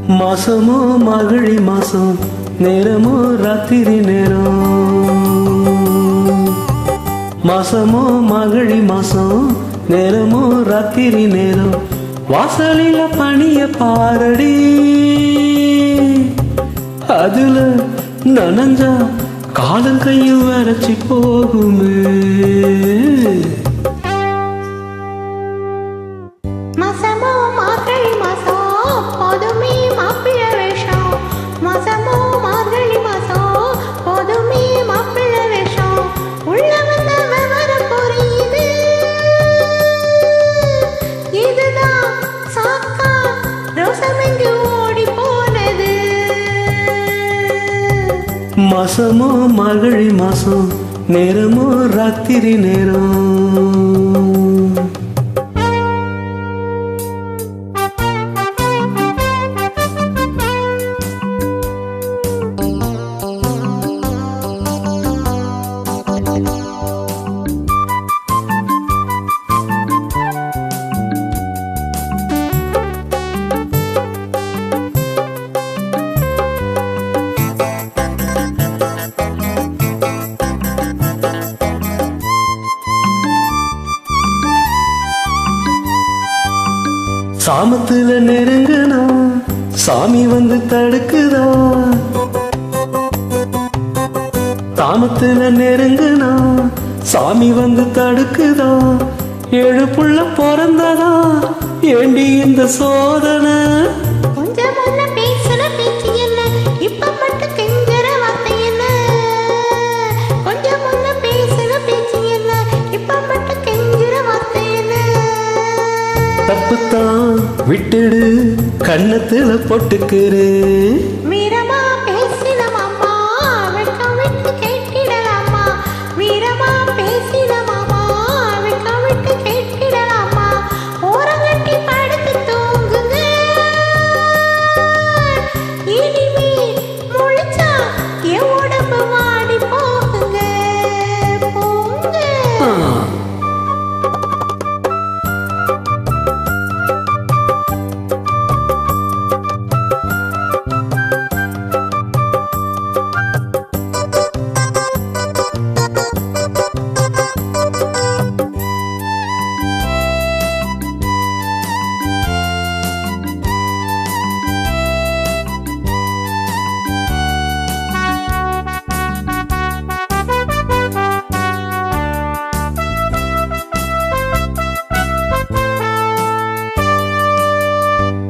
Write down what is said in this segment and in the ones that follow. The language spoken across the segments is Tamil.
மாசமோ மார்கழி மாசம், நேரமோ ராத்திரி நேரம். மாசமோ மார்கழி மாசம், நேரமோ ராத்திரி நேரம். வாசலில பனிய பாரடி, அதுல நனஞ்சா காலம் கையும் வரைச்சி போகுமே. மாசமோ மார்கழி மாசம், போதுமே மாப்பிள்ளை வேஷம். மாசமோ மார்கழி மாசம், போதுமே மாப்பிள்ளை வேஷம். உள்ள வந்த விவரம் புரியுது, இதுதான் சாக்கா ரோசமெங்கு ஓடி போனது. மாசமோ மார்கழி மாசம், நேரமோ ராத்திரி நேரம். சாமத்துல நெருங்குனா சாமி வந்து தடுக்குதா. சாமத்துல நெருங்குனா சாமி வந்து தடுக்குதா. 7 புள்ள பிறந்ததா, ஏண்டி இந்த சோதனை. கொஞ்சம் முன்ன பேசுன பேச்சு என்ன, இப்ப மட்டும் கெஞ்சற வார்த்தை என்ன. கொஞ்சம் முன்ன பேசுன பேச்சு என்ன, இப்ப மட்டும் கெஞ்சற வார்த்தை என்ன. தப்புத்தான் விட்டுடு, கண்ணத்துல போட்டுக்குரு. வீரமா பேசினமாமா, வெட்கம் விட்டு கேட்டிடலாமா. வீரமா பேசினமாமா, வெட்கம் விட்டு கேட்டிடலாமா. ஓரங்கட்டி படுத்து தூங்குங்க, இனிமே முழிச்சா என் உடம்பு வாடி போகுங்க. போங்க.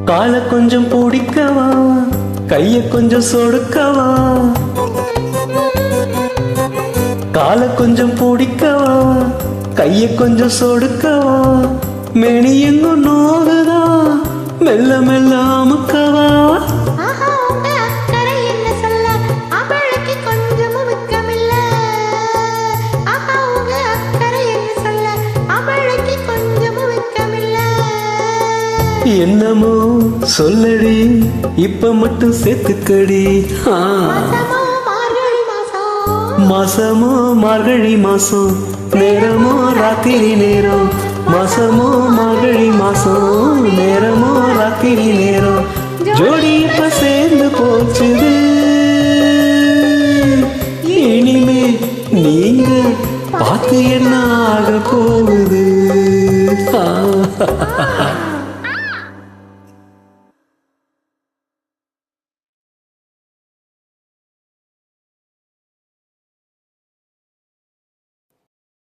காலை கொஞ்சம் பிடிக்கவா, கைய கொஞ்சம் சொடுக்கவா. காலை கொஞ்சம் பிடிக்கவா, கைய கொஞ்சம் சொடுக்கவா. மேனி எங்கும் நோகுதா, மெல்ல மெல்ல அமுக்கவா. ஆஹா, உங்க அக்கறை என்ன சொல்ல, அவளுக்கு கொஞ்சமும் வெட்கமில்ல. ஆஹா, உங்க அக்கறை என்ன சொல்ல, அவளுக்கு கொஞ்சமும் வெட்கமில்ல. என்னமோ சொல்லடி, இப்ப மட்டும் சேர்த்துக்கடி. மாசமோ மார்கழி மாசம், மாசமோ மார்கழி மாசம், நேரமோ ராத்திரி நேரம். மாசமோ மார்கழி மாசம், நேரமோ ராத்திரி நேரம். ஜோடி இப்ப சேர்ந்து போச்சுது, இனிமே நீங்க பார்த்து என்ன ஆக போகுது.